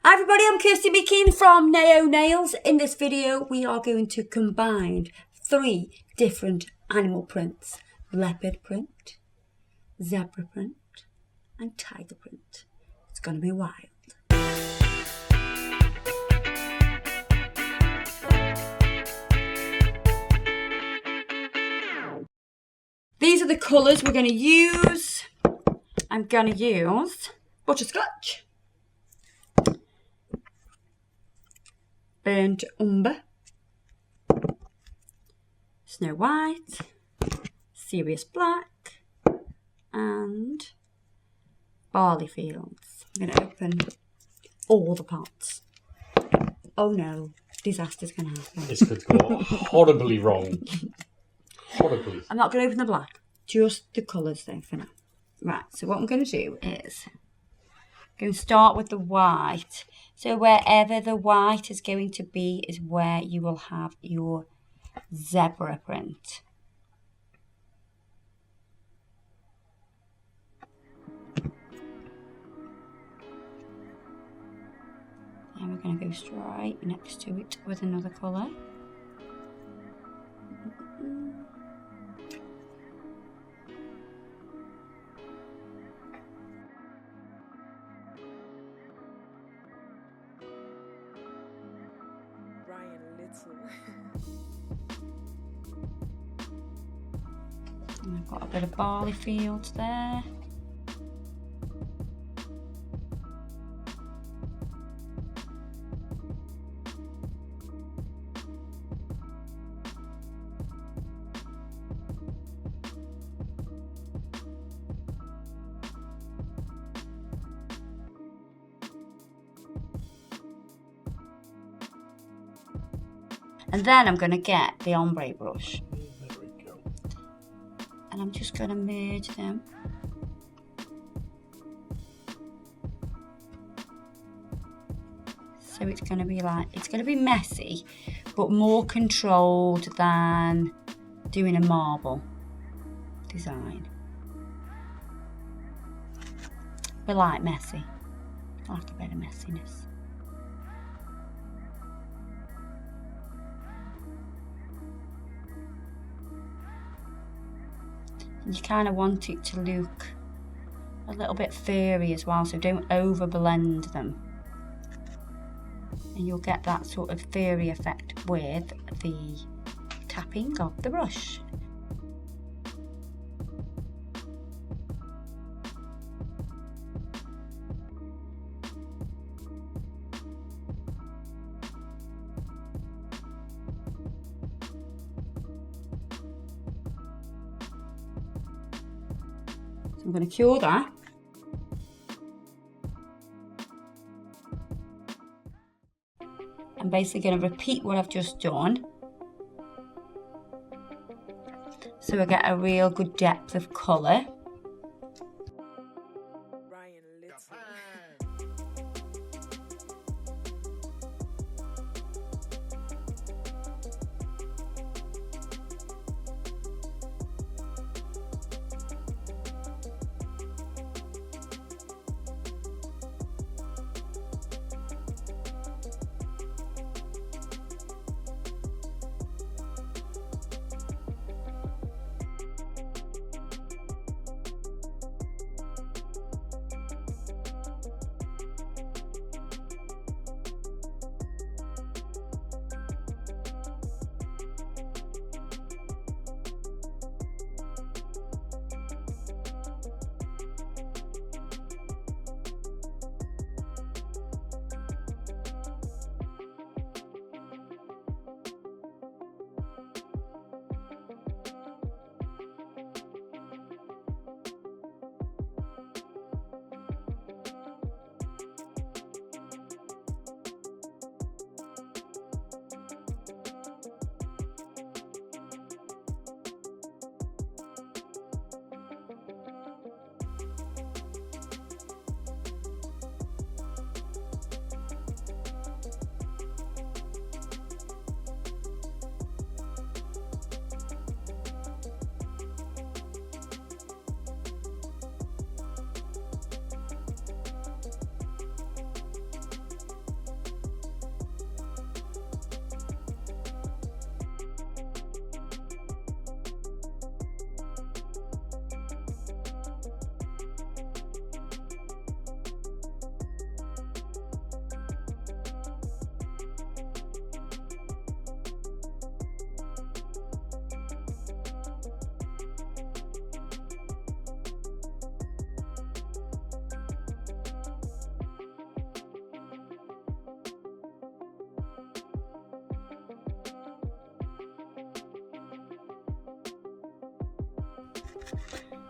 Hi everybody, I'm Kirsty Meekin from Naio Nails. In this video we are going to combine 3 different animal prints. Leopard print, zebra print and tiger print. It's going to be wild. These are the colours we're going to use. I'm going to use Butterscotch, burnt umber, snow white, serious black and barley fields. I'm going to open all the pots. Oh no, disaster's going to happen. This could go horribly wrong. Horribly. I'm not going to open the black, just the colours though for now. Right, so what I'm going to do is I'm going to start with the white. So wherever the white is going to be is where you will have your zebra print. And we're going to go straight next to it with another colour. And I've got a bit of barley fields there. And then I'm going to get the ombre brush. There we go. And I'm just going to merge them. So it's going to be like, it's going to be messy, but more controlled than doing a marble design. But like messy. I like a bit of messiness. You kind of want it to look a little bit furry as well, so don't over blend them. And you'll get that sort of furry effect with the tapping of the brush. I'm going to cure that. I'm basically going to repeat what I've just done. So I get a real good depth of colour.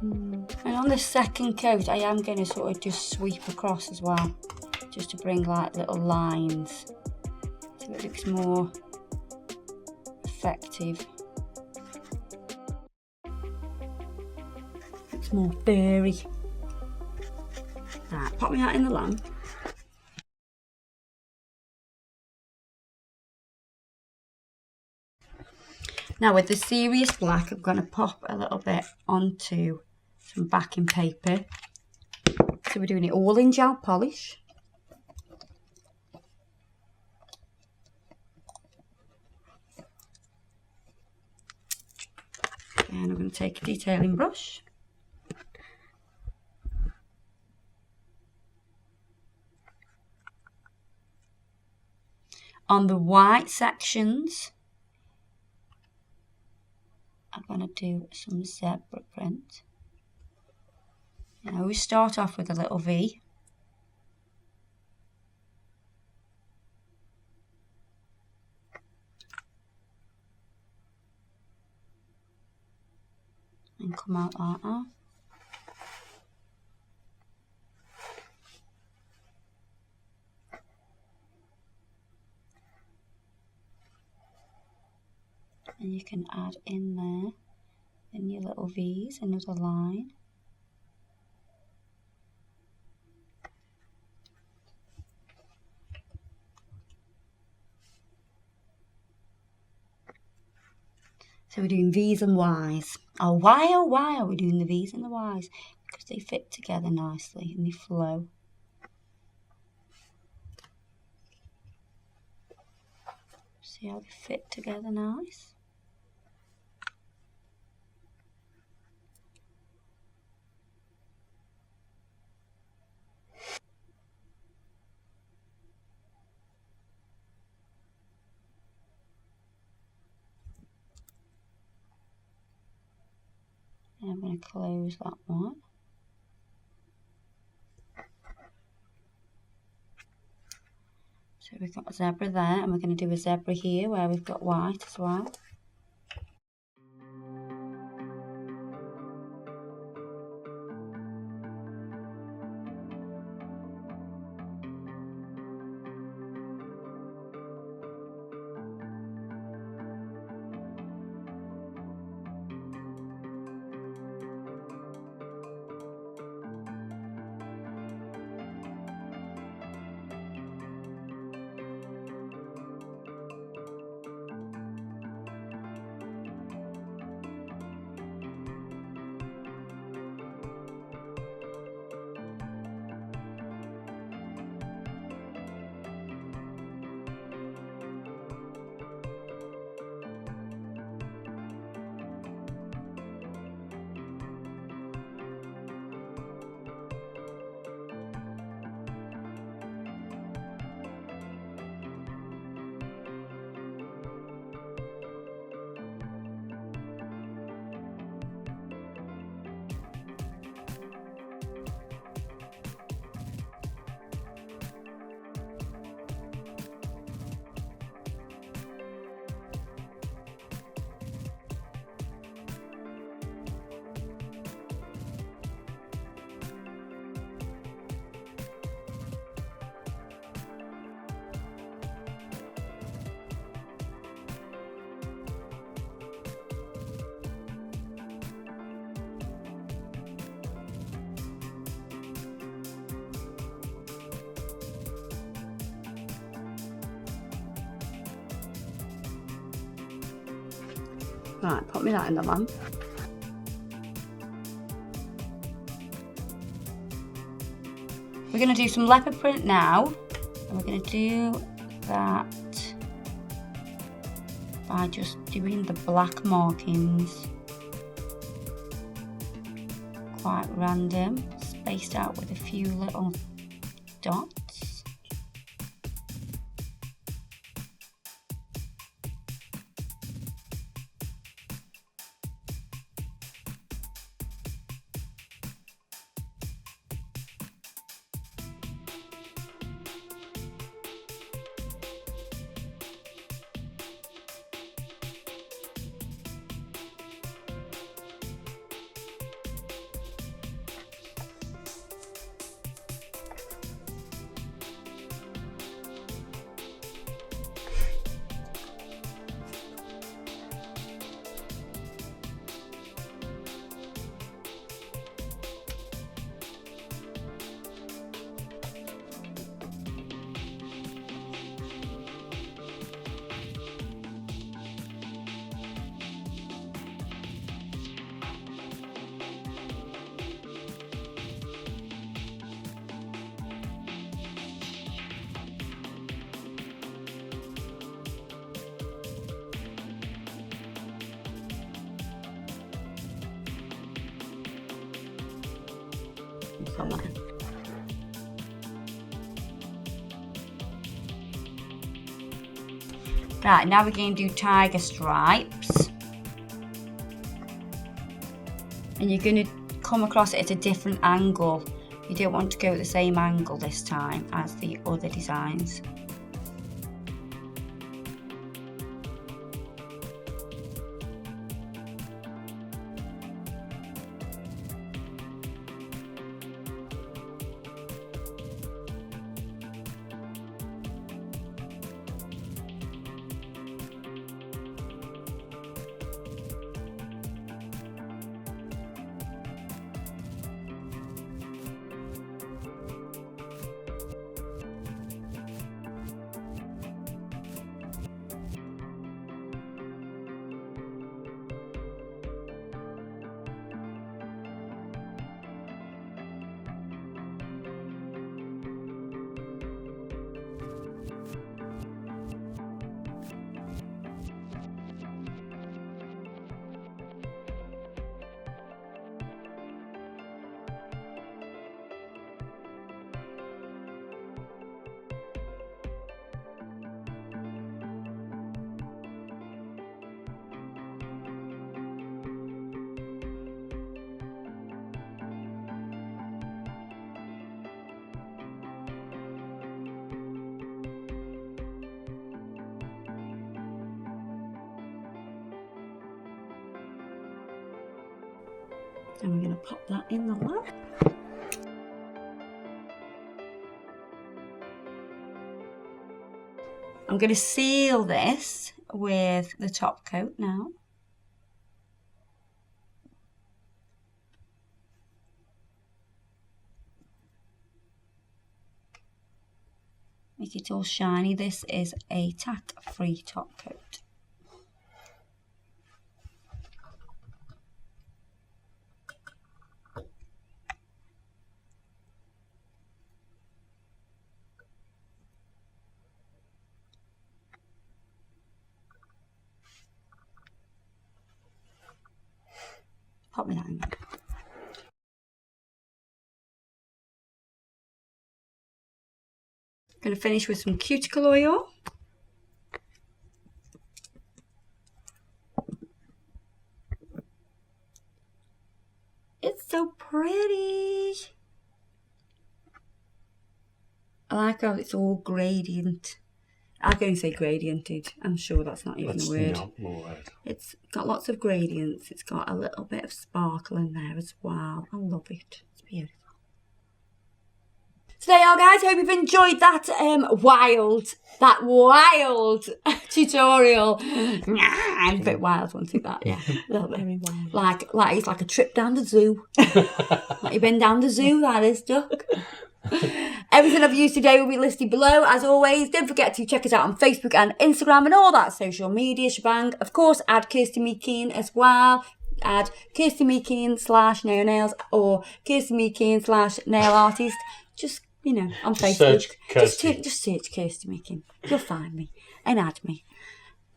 And on the second coat, I am going to sort of just sweep across as well, just to bring like little lines, so it looks more effective. It's more furry. Right, pop me that in the lamp. Now with the serious black, I'm going to pop a little bit onto some backing paper. So we're doing it all in gel polish. And I'm going to take a detailing brush. On the white sections, I'm going to do some zebra print. And I always start off with a little V. And come out like that. And you can add in there, in your little V's, another line. So we're doing V's and Y's. Oh, why are we doing the V's and the Y's? Because they fit together nicely and they flow. See how they fit together nice? And I'm going to close that one. So we've got a zebra there, and we're going to do a zebra here where we've got white as well. Right, put me that in the lamp. We're going to do some leopard print now, and we're going to do that by just doing the black markings quite random, spaced out with a few little dots. on there. Right, now we're going to do tiger stripes. And you're going to come across it at a different angle. You don't want to go at the same angle this time as the other designs. And we're going to pop that in the lap. I'm going to seal this with the top coat now. Make it all shiny. This is a tack-free top coat. Pop me that in. Going to finish with some cuticle oil. It's so pretty. I like how it's all gradient. I'm going to say gradiented. I'm sure that's not even a word. Not a word. It's got lots of gradients. It's got a little bit of sparkle in there as well. I love it. It's beautiful. So there you are, guys. Hope you've enjoyed that wild tutorial. A bit wild, wasn't it? That, yeah, a little bit very wild. Like it's like a trip down the zoo. Like you've been down the zoo. That is, duck. Everything I've used today will be listed below. As always, don't forget to check us out on Facebook and Instagram and all that social media shebang. Of course, add Kirsty Meekeen as well. Add Kirsty Meekeen /Naio Nails or Kirsty Meekeen /Nail Artist. Just, you know, on Facebook. Search Kirsty. Just search Kirsty Meekeen. You'll find me and add me.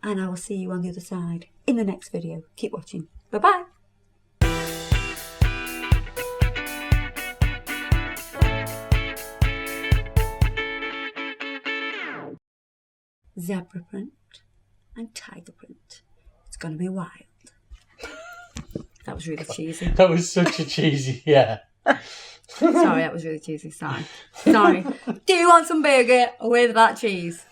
And I will see you on the other side in the next video. Keep watching. Bye-bye. Zebra print and tiger print. It's going to be wild. That was really cheesy. That was such a cheesy, yeah. Sorry, that was really cheesy. Sorry. Do you want some burger with that cheese?